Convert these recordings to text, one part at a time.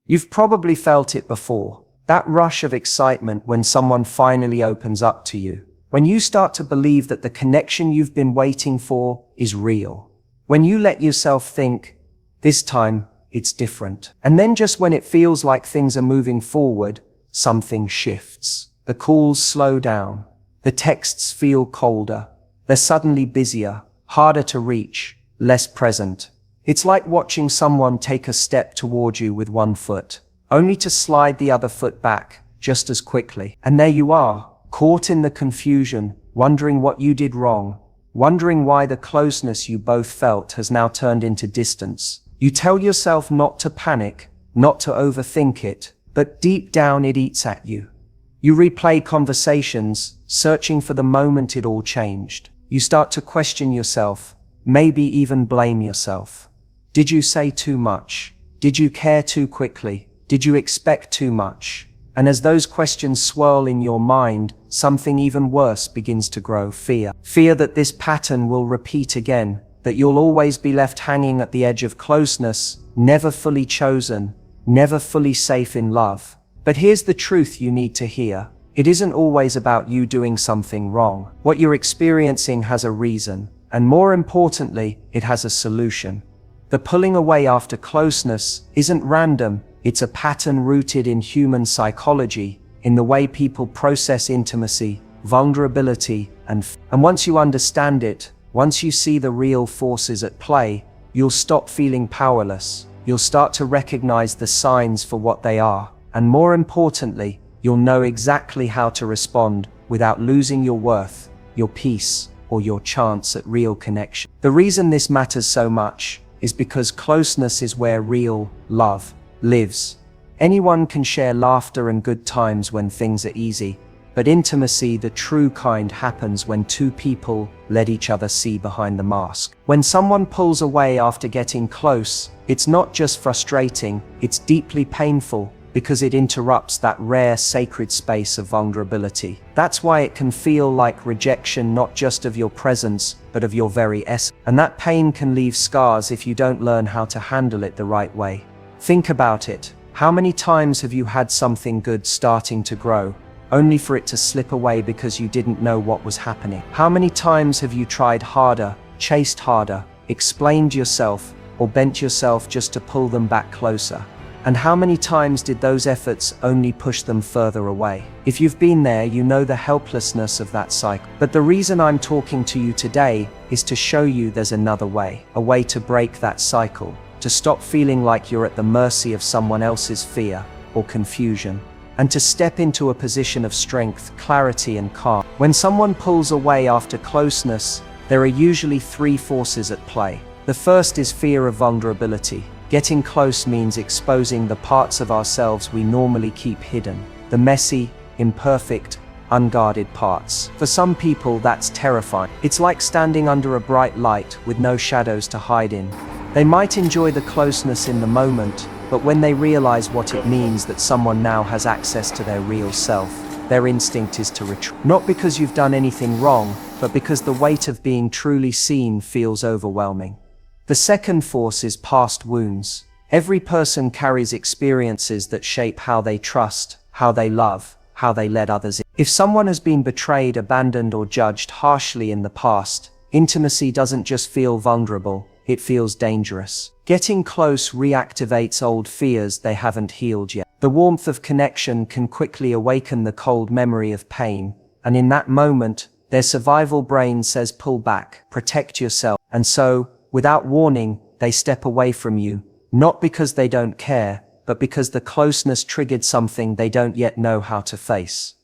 You've probably felt it before. That rush of excitement when someone finally opens up to you. When you start to believe that the connection you've been waiting for is real. When you let yourself think, this time, it's different. And then just when it feels like things are moving forward, something shifts. The calls slow down. The texts feel colder. They're suddenly busier, harder to reach, less present. It's like watching someone take a step toward you with one foot, only to slide the other foot back just as quickly. And there you are, caught in the confusion, wondering what you did wrong, wondering why the closeness you both felt has now turned into distance. You tell yourself not to panic, not to overthink it, but deep down it eats at you. You replay conversations, searching for the moment it all changed. You start to question yourself, maybe even blame yourself. Did you say too much? Did you care too quickly? Did you expect too much? And as those questions swirl in your mind, something even worse begins to grow: fear. Fear that this pattern will repeat again, that you'll always be left hanging at the edge of closeness, never fully chosen, never fully safe in love. But here's the truth you need to hear. It isn't always about you doing something wrong. What you're experiencing has a reason, and more importantly, it has a solution. The pulling away after closeness isn't random. It's a pattern rooted in human psychology, in the way people process intimacy, vulnerability, and once you understand it, once you see the real forces at play, you'll stop feeling powerless. You'll start to recognize the signs for what they are, and more importantly, you'll know exactly how to respond without losing your worth, your peace, or your chance at real connection. The reason this matters so much is because closeness is where real love lives. Anyone can share laughter and good times when things are easy, but intimacy, the true kind, happens when two people let each other see behind the mask. When someone pulls away after getting close, it's not just frustrating, it's deeply painful, because it interrupts that rare sacred space of vulnerability. That's why it can feel like rejection, not just of your presence, but of your very essence. And that pain can leave scars if you don't learn how to handle it the right way. Think about it. How many times have you had something good starting to grow, only for it to slip away because you didn't know what was happening? How many times have you tried harder, chased harder, explained yourself, or bent yourself just to pull them back closer? And how many times did those efforts only push them further away? If you've been there, you know the helplessness of that cycle. But the reason I'm talking to you today is to show you there's another way, a way to break that cycle, to stop feeling like you're at the mercy of someone else's fear or confusion, and to step into a position of strength, clarity, and calm. When someone pulls away after closeness, there are usually three forces at play. The first is fear of vulnerability. Getting close means exposing the parts of ourselves we normally keep hidden, the messy, imperfect, unguarded parts. For some people, that's terrifying. It's like standing under a bright light with no shadows to hide in. They might enjoy the closeness in the moment, but when they realize what it means that someone now has access to their real self, their instinct is to retreat. Not because you've done anything wrong, but because the weight of being truly seen feels overwhelming. The second force is past wounds. Every person carries experiences that shape how they trust, how they love, how they let others in. If someone has been betrayed, abandoned, or judged harshly in the past, intimacy doesn't just feel vulnerable, it feels dangerous. Getting close reactivates old fears they haven't healed yet. The warmth of connection can quickly awaken the cold memory of pain, and in that moment, their survival brain says pull back, protect yourself, and so, without warning, they step away from you, not because they don't care, but because the closeness triggered something they don't yet know how to face.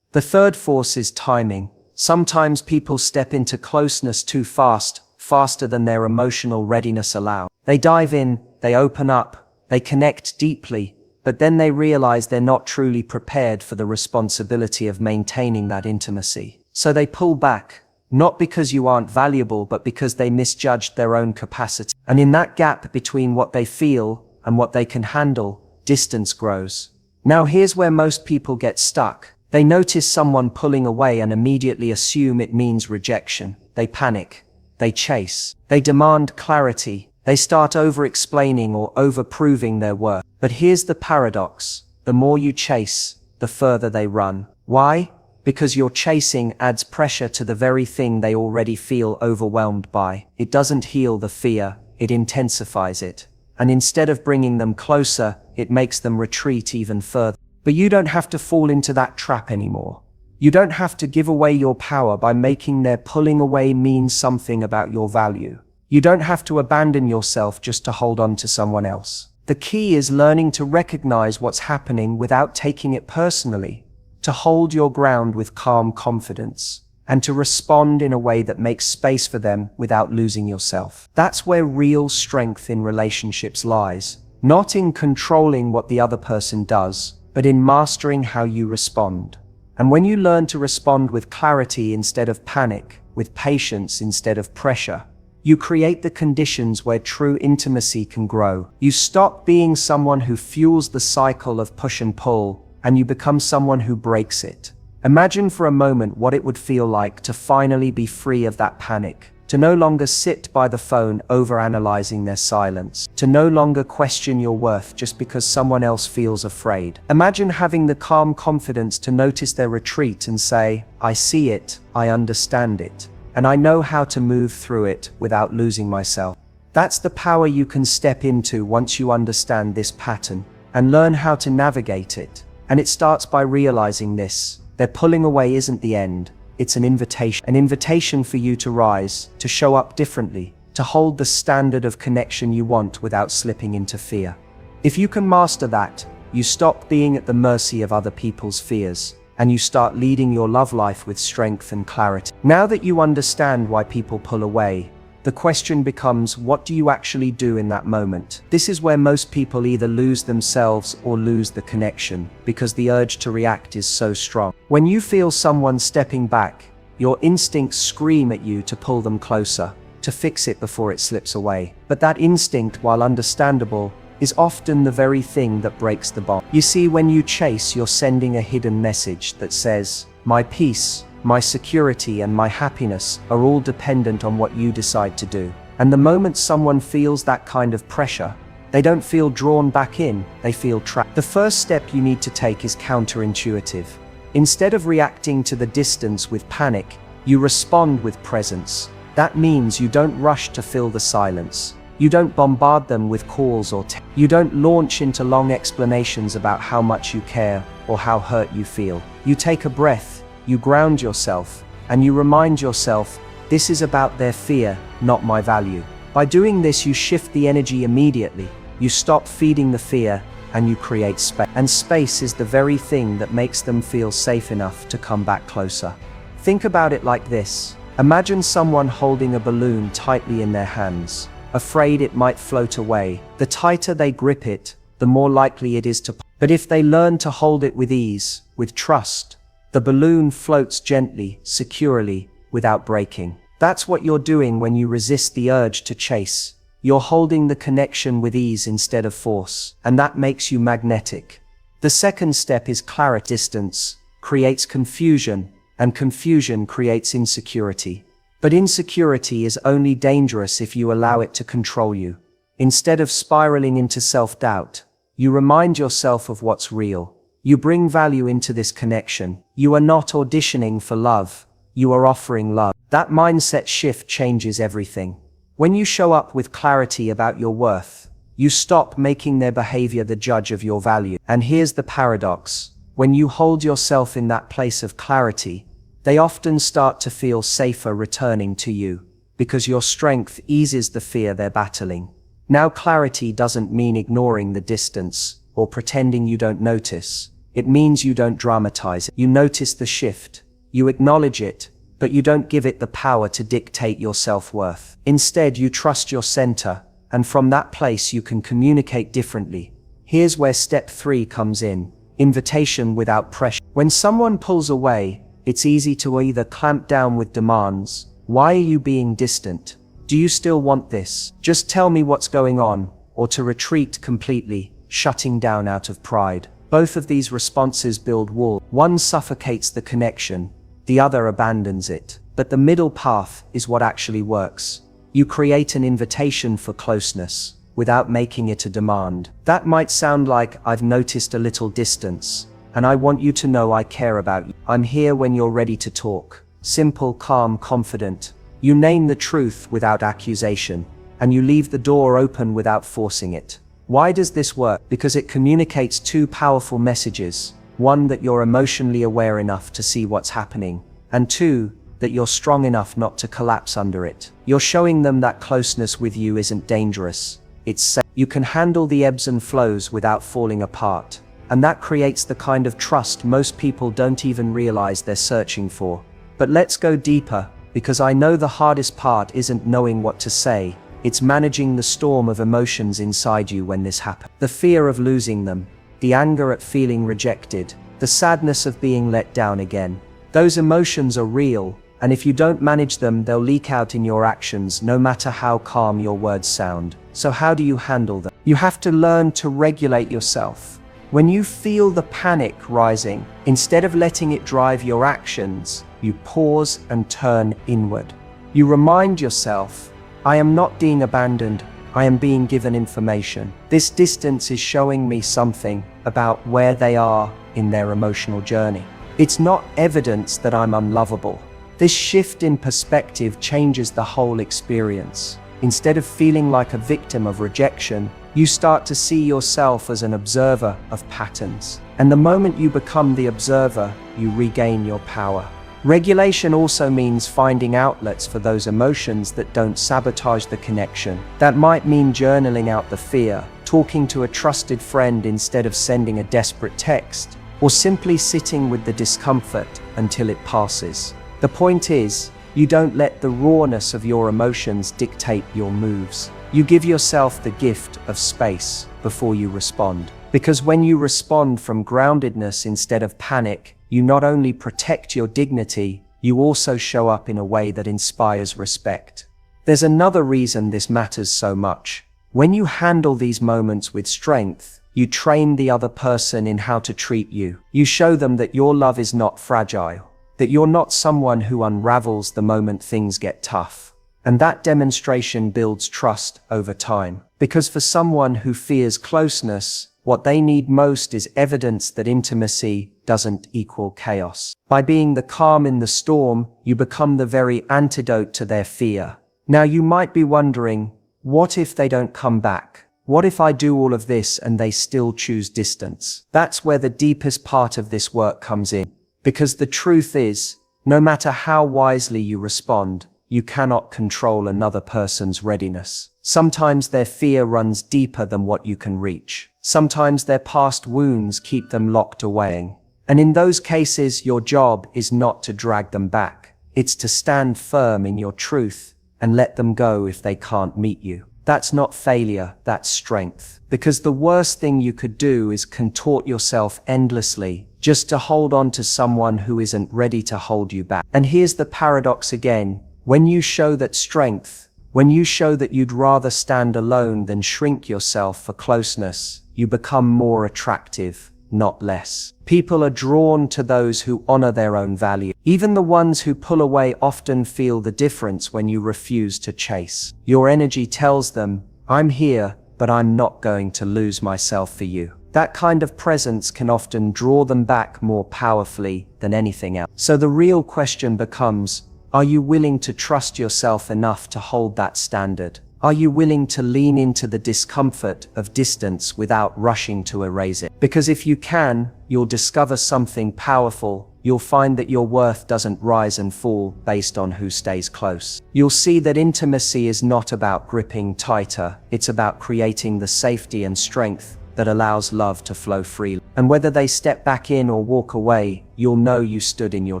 The third force is timing. Sometimes people step into closeness too fast, faster than their emotional readiness allows. They dive in, they open up, they connect deeply, but then they realize they're not truly prepared for the responsibility of maintaining that intimacy. So they pull back. Not because you aren't valuable, but because they misjudged their own capacity. And in that gap between what they feel and what they can handle, distance grows. Now here's where most people get stuck. They notice someone pulling away and immediately assume it means rejection. They panic. They chase. They demand clarity. They start over-explaining or over-proving their worth. But here's the paradox. The more you chase, the further they run. Why? Because your chasing adds pressure to the very thing they already feel overwhelmed by. It doesn't heal the fear, it intensifies it. And instead of bringing them closer, it makes them retreat even further. But you don't have to fall into that trap anymore. You don't have to give away your power by making their pulling away mean something about your value. You don't have to abandon yourself just to hold on to someone else. The key is learning to recognize what's happening without taking it personally, to hold your ground with calm confidence, and to respond in a way that makes space for them without losing yourself. That's where real strength in relationships lies, not in controlling what the other person does, but in mastering how you respond. And when you learn to respond with clarity instead of panic, with patience instead of pressure, you create the conditions where true intimacy can grow. You stop being someone who fuels the cycle of push and pull, and you become someone who breaks it. Imagine for a moment what it would feel like to finally be free of that panic, to no longer sit by the phone overanalyzing their silence, to no longer question your worth just because someone else feels afraid. Imagine having the calm confidence to notice their retreat and say, I see it, I understand it, and I know how to move through it without losing myself. That's the power you can step into once you understand this pattern and learn how to navigate it. And it starts by realizing this: their pulling away isn't the end, it's an invitation for you to rise, to show up differently, to hold the standard of connection you want without slipping into fear. If you can master that, you stop being at the mercy of other people's fears, and you start leading your love life with strength and clarity. Now that you understand why people pull away, the question becomes, what do you actually do in that moment? This is where most people either lose themselves or lose the connection, because the urge to react is so strong. When you feel someone stepping back, your instincts scream at you to pull them closer, to fix it before it slips away. But that instinct, while understandable, is often the very thing that breaks the bond. You see, when you chase, you're sending a hidden message that says, my peace, my security, and my happiness are all dependent on what you decide to do. And the moment someone feels that kind of pressure, they don't feel drawn back in, they feel trapped. The first step you need to take is counterintuitive. Instead of reacting to the distance with panic, you respond with presence. That means you don't rush to fill the silence. You don't bombard them with calls or texts. You don't launch into long explanations about how much you care or how hurt you feel. You take a breath, you ground yourself, and you remind yourself, this is about their fear, not my value. By doing this, you shift the energy immediately. You stop feeding the fear, and you create space. And space is the very thing that makes them feel safe enough to come back closer. Think about it like this. Imagine someone holding a balloon tightly in their hands, afraid it might float away. The tighter they grip it, the more likely it is to pop. But if they learn to hold it with ease, with trust, the balloon floats gently, securely, without breaking. That's what you're doing when you resist the urge to chase. You're holding the connection with ease instead of force, and that makes you magnetic. The second step is clarity. Distance creates confusion, and confusion creates insecurity. But insecurity is only dangerous if you allow it to control you. Instead of spiraling into self-doubt, you remind yourself of what's real. You bring value into this connection. You are not auditioning for love, you are offering love. That mindset shift changes everything. When you show up with clarity about your worth, you stop making their behavior the judge of your value. And here's the paradox. When you hold yourself in that place of clarity, they often start to feel safer returning to you, because your strength eases the fear they're battling. Now, clarity doesn't mean ignoring the distance or pretending you don't notice. It means you don't dramatize it. You notice the shift, you acknowledge it, but you don't give it the power to dictate your self-worth. Instead, you trust your center, and from that place you can communicate differently. Here's where step 3 comes in: invitation without pressure. When someone pulls away, it's easy to either clamp down with demands. Why are you being distant? Do you still want this? Just tell me what's going on. Or to retreat completely, shutting down out of pride. Both of these responses build walls. One suffocates the connection, the other abandons it. But the middle path is what actually works. You create an invitation for closeness without making it a demand. That might sound like, "I've noticed a little distance, and I want you to know I care about you. I'm here when you're ready to talk." Simple, calm, confident. You name the truth without accusation, and you leave the door open without forcing it. Why does this work? Because it communicates two powerful messages. One, that you're emotionally aware enough to see what's happening, and two, that you're strong enough not to collapse under it. You're showing them that closeness with you isn't dangerous. It's safe. You can handle the ebbs and flows without falling apart. And that creates the kind of trust most people don't even realize they're searching for. But let's go deeper, because I know the hardest part isn't knowing what to say. It's managing the storm of emotions inside you when this happens. The fear of losing them, the anger at feeling rejected, the sadness of being let down again. Those emotions are real, and if you don't manage them, they'll leak out in your actions, no matter how calm your words sound. So how do you handle them? You have to learn to regulate yourself. When you feel the panic rising, instead of letting it drive your actions, you pause and turn inward. You remind yourself, "I am not being abandoned, I am being given information. This distance is showing me something about where they are in their emotional journey. It's not evidence that I'm unlovable." This shift in perspective changes the whole experience. Instead of feeling like a victim of rejection, you start to see yourself as an observer of patterns. And the moment you become the observer, you regain your power. Regulation also means finding outlets for those emotions that don't sabotage the connection. That might mean journaling out the fear, talking to a trusted friend instead of sending a desperate text, or simply sitting with the discomfort until it passes. The point is, you don't let the rawness of your emotions dictate your moves. You give yourself the gift of space before you respond. Because when you respond from groundedness instead of panic, you not only protect your dignity, you also show up in a way that inspires respect. There's another reason this matters so much. When you handle these moments with strength, you train the other person in how to treat you. You show them that your love is not fragile, that you're not someone who unravels the moment things get tough. And that demonstration builds trust over time. Because for someone who fears closeness, what they need most is evidence that intimacy doesn't equal chaos. By being the calm in the storm, you become the very antidote to their fear. Now you might be wondering, what if they don't come back? What if I do all of this and they still choose distance? That's where the deepest part of this work comes in. Because the truth is, no matter how wisely you respond, you cannot control another person's readiness. Sometimes their fear runs deeper than what you can reach. Sometimes their past wounds keep them locked away. And in those cases, your job is not to drag them back. It's to stand firm in your truth and let them go if they can't meet you. That's not failure, that's strength. Because the worst thing you could do is contort yourself endlessly just to hold on to someone who isn't ready to hold you back. And here's the paradox again. When you show that strength, when you show that you'd rather stand alone than shrink yourself for closeness, you become more attractive, not less. People are drawn to those who honor their own value. Even the ones who pull away often feel the difference when you refuse to chase. Your energy tells them, "I'm here, but I'm not going to lose myself for you." That kind of presence can often draw them back more powerfully than anything else. So the real question becomes, are you willing to trust yourself enough to hold that standard? Are you willing to lean into the discomfort of distance without rushing to erase it? Because if you can, you'll discover something powerful. You'll find that your worth doesn't rise and fall based on who stays close. You'll see that intimacy is not about gripping tighter. It's about creating the safety and strength that allows love to flow freely. And whether they step back in or walk away, you'll know you stood in your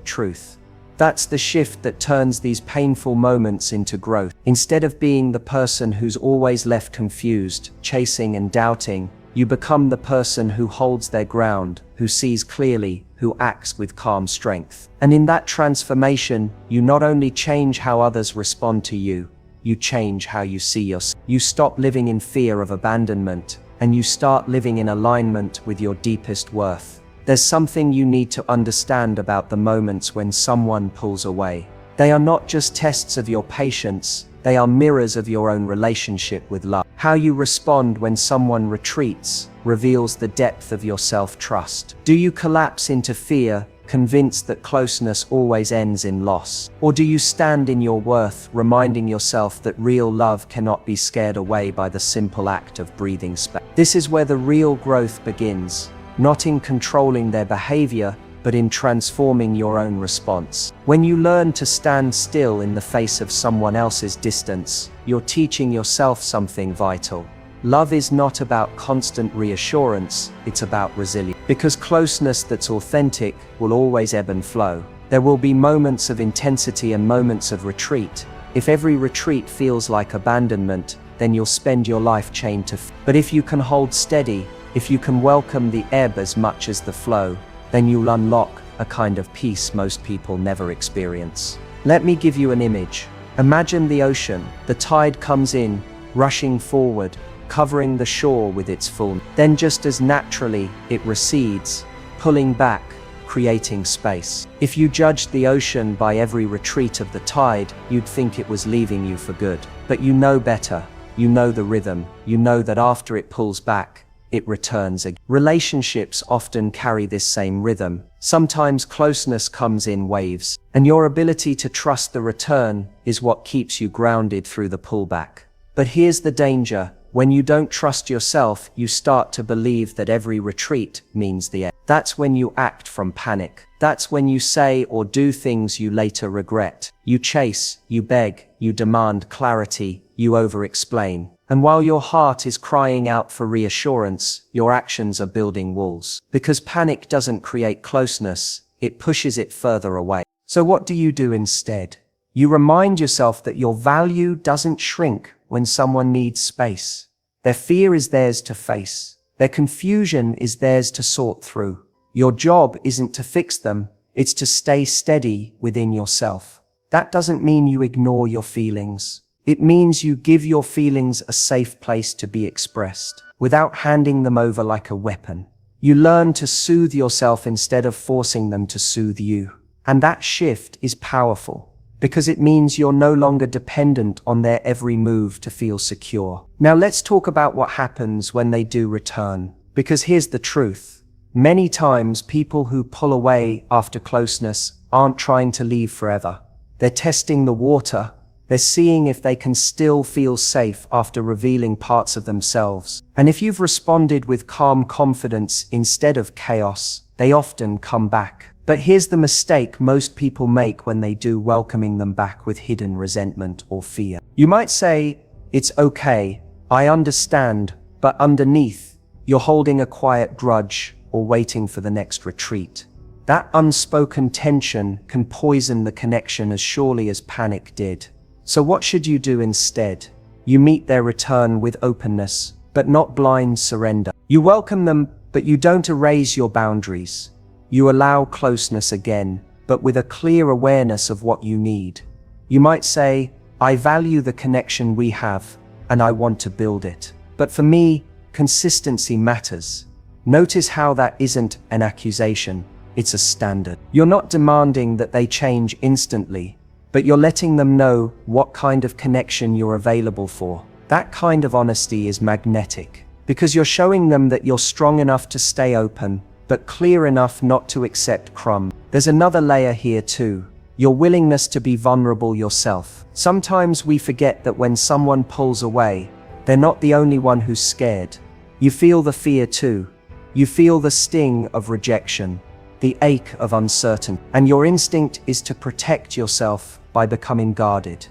truth. That's the shift that turns these painful moments into growth. Instead of being the person who's always left confused, chasing and doubting, you become the person who holds their ground, who sees clearly, who acts with calm strength. And in that transformation, you not only change how others respond to you, you change how you see yourself. You stop living in fear of abandonment, and you start living in alignment with your deepest worth. There's something you need to understand about the moments when someone pulls away. They are not just tests of your patience, They are mirrors of your own relationship with love. How you respond when someone retreats reveals the depth of your self-trust. Do you collapse into fear, convinced that closeness always ends in loss? Or do you stand in your worth, reminding yourself that real love cannot be scared away by the simple act of breathing space? This is where the real growth begins, not in controlling their behavior, but in transforming your own response. When you learn to stand still in the face of someone else's distance, you're teaching yourself something vital. Love is not about constant reassurance, it's about resilience. Because closeness that's authentic will always ebb and flow. There will be moments of intensity and moments of retreat. If every retreat feels like abandonment, then you'll spend your life chained to But if you can hold steady, if you can welcome the ebb as much as the flow, then you'll unlock a kind of peace most people never experience. Let me give you an image. Imagine the ocean. The tide comes in, rushing forward, covering the shore with its full. Then just as naturally, it recedes, pulling back, creating space. If you judged the ocean by every retreat of the tide, you'd think it was leaving you for good. But you know better. You know the rhythm. You know that after it pulls back, it returns again. Relationships often carry this same rhythm. Sometimes closeness comes in waves, and your ability to trust the return is what keeps you grounded through the pullback. But here's the danger. When you don't trust yourself, you start to believe that every retreat means the end. That's when you act from panic. That's when you say or do things you later regret. You chase, you beg, you demand clarity, you over-explain. And while your heart is crying out for reassurance, your actions are building walls. Because panic doesn't create closeness, it pushes it further away. So what do you do instead? You remind yourself that your value doesn't shrink when someone needs space. Their fear is theirs to face. Their confusion is theirs to sort through. Your job isn't to fix them, it's to stay steady within yourself. That doesn't mean you ignore your feelings. It means you give your feelings a safe place to be expressed, without handing them over like a weapon. You learn to soothe yourself instead of forcing them to soothe you. And that shift is powerful, because it means you're no longer dependent on their every move to feel secure. Now let's talk about what happens when they do return. Because here's the truth. Many times people who pull away after closeness aren't trying to leave forever. They're testing the water. They're seeing if they can still feel safe after revealing parts of themselves. And if you've responded with calm confidence instead of chaos, they often come back. But here's the mistake most people make when they do, welcoming them back with hidden resentment or fear. You might say, "It's okay, I understand," but underneath, you're holding a quiet grudge or waiting for the next retreat. That unspoken tension can poison the connection as surely as panic did. So what should you do instead? You meet their return with openness, but not blind surrender. You welcome them, but you don't erase your boundaries. You allow closeness again, but with a clear awareness of what you need. You might say, "I value the connection we have, and I want to build it. But for me, consistency matters." Notice how that isn't an accusation, it's a standard. You're not demanding that they change instantly, but you're letting them know what kind of connection you're available for. That kind of honesty is magnetic, because you're showing them that you're strong enough to stay open, but clear enough not to accept crumbs. There's another layer here too, your willingness to be vulnerable yourself. Sometimes we forget that when someone pulls away, they're not the only one who's scared. You feel the fear too. You feel the sting of rejection, the ache of uncertainty, and your instinct is to protect yourself by becoming guarded.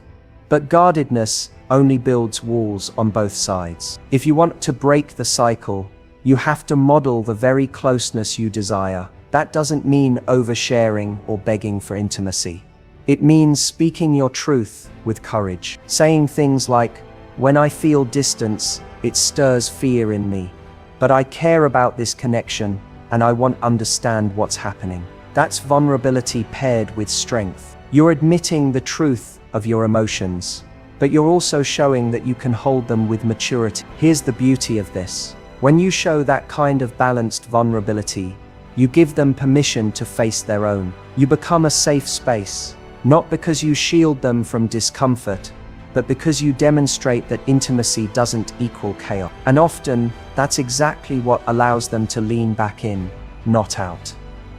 But guardedness only builds walls on both sides. If you want to break the cycle, you have to model the very closeness you desire. That doesn't mean oversharing or begging for intimacy. It means speaking your truth with courage, saying things like, "When I feel distance, it stirs fear in me. But I care about this connection, and I want to understand what's happening." That's vulnerability paired with strength. You're admitting the truth of your emotions, but you're also showing that you can hold them with maturity. Here's the beauty of this. When you show that kind of balanced vulnerability, you give them permission to face their own. You become a safe space, not because you shield them from discomfort, but because you demonstrate that intimacy doesn't equal chaos. And often, that's exactly what allows them to lean back in, not out.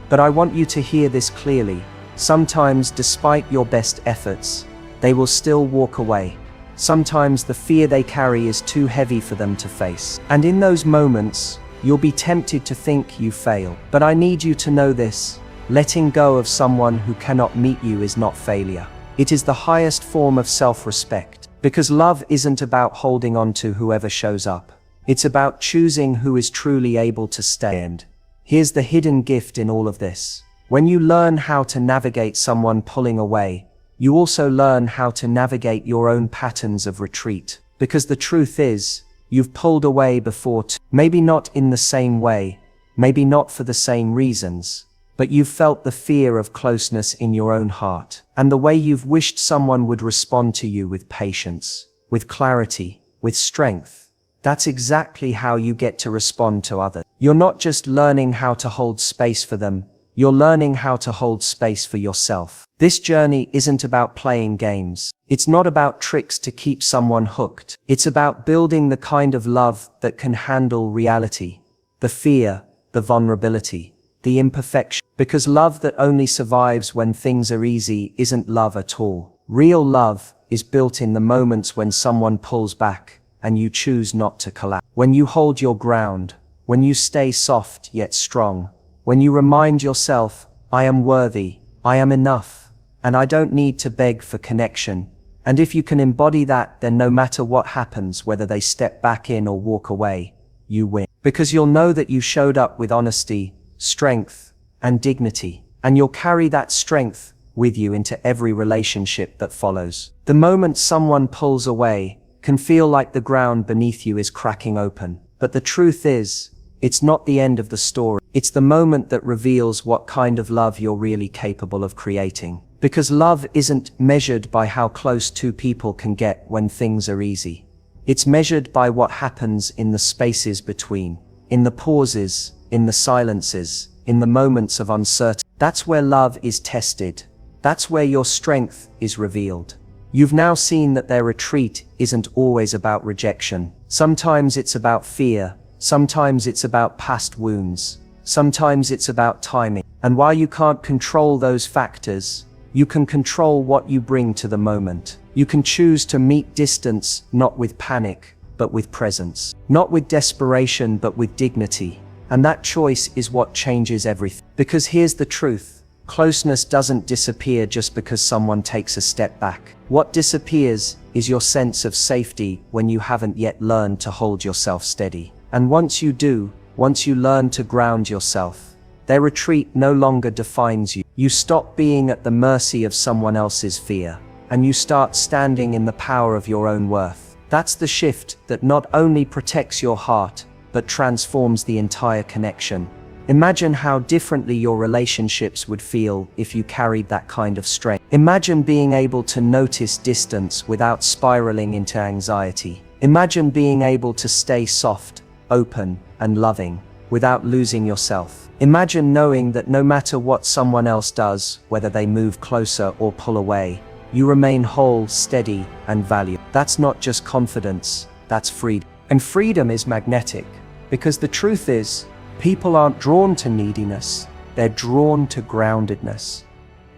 But I want you to hear this clearly. Sometimes, despite your best efforts, they will still walk away. Sometimes the fear they carry is too heavy for them to face. And in those moments, you'll be tempted to think you failed. But I need you to know this. Letting go of someone who cannot meet you is not failure. It is the highest form of self-respect. Because love isn't about holding on to whoever shows up. It's about choosing who is truly able to stay. And here's the hidden gift in all of this. When you learn how to navigate someone pulling away, you also learn how to navigate your own patterns of retreat. Because the truth is, you've pulled away before too. Maybe not in the same way, maybe not for the same reasons, but you've felt the fear of closeness in your own heart, and the way you've wished someone would respond to you with patience, with clarity, with strength. That's exactly how you get to respond to others. You're not just learning how to hold space for them, you're learning how to hold space for yourself. This journey isn't about playing games. It's not about tricks to keep someone hooked. It's about building the kind of love that can handle reality, the fear, the vulnerability, the imperfection. Because love that only survives when things are easy isn't love at all. Real love is built in the moments when someone pulls back and you choose not to collapse. When you hold your ground, when you stay soft yet strong, when you remind yourself, I am worthy, I am enough, and I don't need to beg for connection. And if you can embody that, then no matter what happens, whether they step back in or walk away, you win. Because you'll know that you showed up with honesty, strength, and dignity, and you'll carry that strength with you into every relationship that follows. The moment someone pulls away can feel like the ground beneath you is cracking open. But the truth is, it's not the end of the story. It's the moment that reveals what kind of love you're really capable of creating. Because love isn't measured by how close two people can get when things are easy. It's measured by what happens in the spaces between, in the pauses, in the silences, in the moments of uncertainty. That's where love is tested. That's where your strength is revealed. You've now seen that their retreat isn't always about rejection. Sometimes it's about fear. Sometimes it's about past wounds. Sometimes it's about timing. And while you can't control those factors, you can control what you bring to the moment. You can choose to meet distance not with panic, but with presence. Not with desperation, but with dignity. And that choice is what changes everything. Because here's the truth. Closeness doesn't disappear just because someone takes a step back. What disappears is your sense of safety when you haven't yet learned to hold yourself steady. And once you do, once you learn to ground yourself, their retreat no longer defines you. You stop being at the mercy of someone else's fear, and you start standing in the power of your own worth. That's the shift that not only protects your heart, but transforms the entire connection. Imagine how differently your relationships would feel if you carried that kind of strength. Imagine being able to notice distance without spiraling into anxiety. Imagine being able to stay soft, open, and loving without losing yourself. Imagine knowing that no matter what someone else does, whether they move closer or pull away, you remain whole, steady, and valuable. That's not just confidence, that's freedom. And freedom is magnetic, because the truth is, people aren't drawn to neediness, they're drawn to groundedness.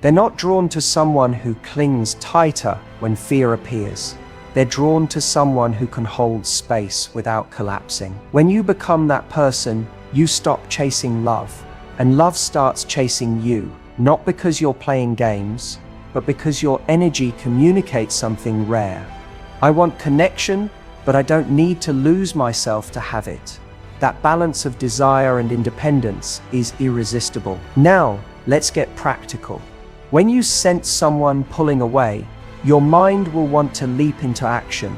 They're not drawn to someone who clings tighter when fear appears. They're drawn to someone who can hold space without collapsing. When you become that person, you stop chasing love, and love starts chasing you, not because you're playing games, but because your energy communicates something rare. I want connection, but I don't need to lose myself to have it. That balance of desire and independence is irresistible. Now, let's get practical. When you sense someone pulling away, your mind will want to leap into action.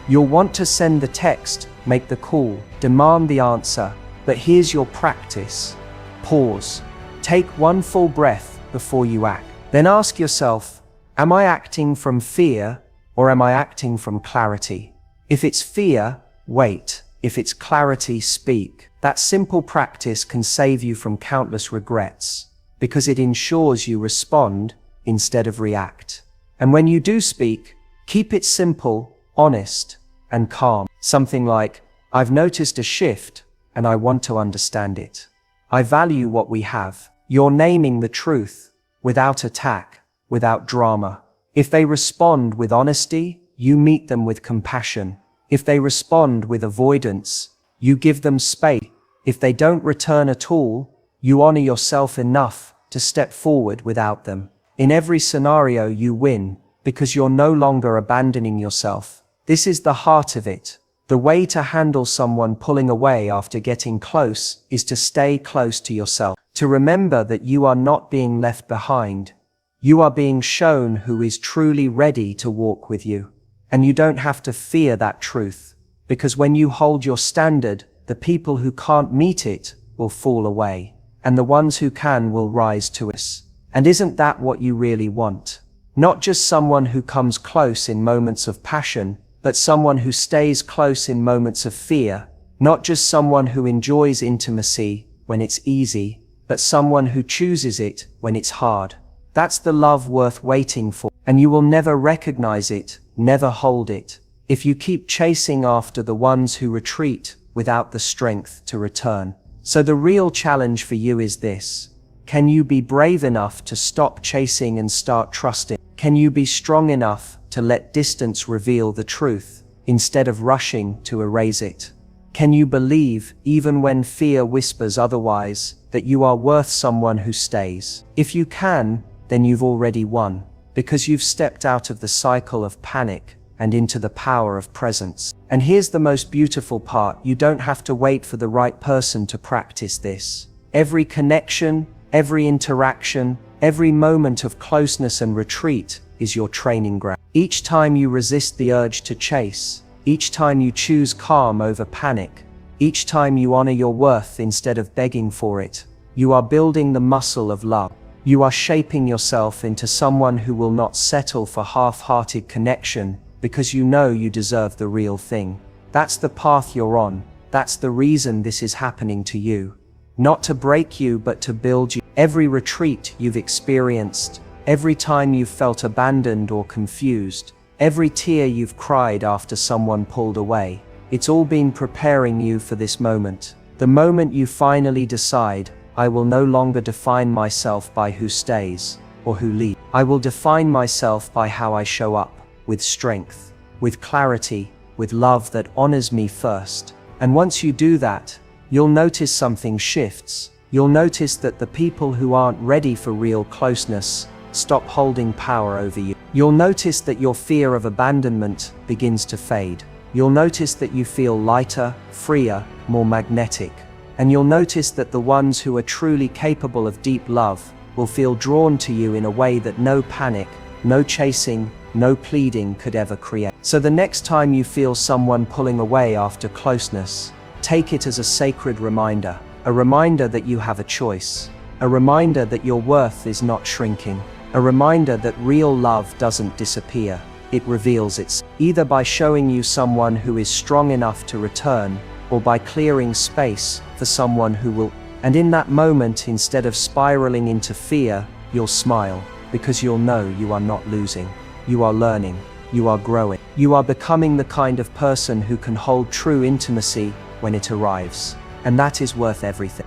You'll want to send the text, make the call, demand the answer. But here's your practice. Pause. Take one full breath before you act. Then ask yourself, am I acting from fear or am I acting from clarity? If it's fear, wait. If it's clarity, speak. That simple practice can save you from countless regrets because it ensures you respond instead of react. And when you do speak, Keep it simple, honest, and calm. Something like, I've noticed a shift, and I want to understand it. I value what we have. You're naming the truth, without attack, without drama. If they respond with honesty, you meet them with compassion. If they respond with avoidance, you give them space. If they don't return at all, you honor yourself enough to step forward without them. In every scenario you win, because you're no longer abandoning yourself. This is the heart of it. The way to handle someone pulling away after getting close is to stay close to yourself. To remember that you are not being left behind. You are being shown who is truly ready to walk with you. And you don't have to fear that truth, because when you hold your standard, the people who can't meet it will fall away, and the ones who can will rise to us. And isn't that what you really want? Not just someone who comes close in moments of passion, but someone who stays close in moments of fear. Not just someone who enjoys intimacy when it's easy, but someone who chooses it when it's hard. That's the love worth waiting for, and you will never recognize it, never hold it, if you keep chasing after the ones who retreat without the strength to return. So the real challenge for you is this. Can you be brave enough to stop chasing and start trusting? Can you be strong enough to let distance reveal the truth, instead of rushing to erase it? Can you believe, even when fear whispers otherwise, that you are worth someone who stays? If you can, then you've already won, because you've stepped out of the cycle of panic and into the power of presence. And here's the most beautiful part. You don't have to wait for the right person to practice this. Every connection, every interaction, every moment of closeness and retreat is your training ground. Each time you resist the urge to chase, each time you choose calm over panic, each time you honor your worth instead of begging for it, you are building the muscle of love. You are shaping yourself into someone who will not settle for half-hearted connection, because you know you deserve the real thing. That's the path you're on. That's the reason this is happening to you. Not to break you, but to build you. Every retreat you've experienced, every time you've felt abandoned or confused, every tear you've cried after someone pulled away, it's all been preparing you for this moment. The moment you finally decide, I will no longer define myself by who stays or who leaves. I will define myself by how I show up, with strength, with clarity, with love that honors me first. And once you do that, you'll notice something shifts. You'll notice that the people who aren't ready for real closeness stop holding power over you. You'll notice that your fear of abandonment begins to fade. You'll notice that you feel lighter, freer, more magnetic. And you'll notice that the ones who are truly capable of deep love will feel drawn to you in a way that no panic, no chasing, no pleading could ever create. So the next time you feel someone pulling away after closeness, take it as a sacred reminder. A reminder that you have a choice. A reminder that your worth is not shrinking. A reminder that real love doesn't disappear. It reveals itself, either by showing you someone who is strong enough to return, or by clearing space for someone who will. And in that moment, instead of spiraling into fear, you'll smile, because you'll know you are not losing. You are learning. You are growing. You are becoming the kind of person who can hold true intimacy when it arrives. And that is worth everything.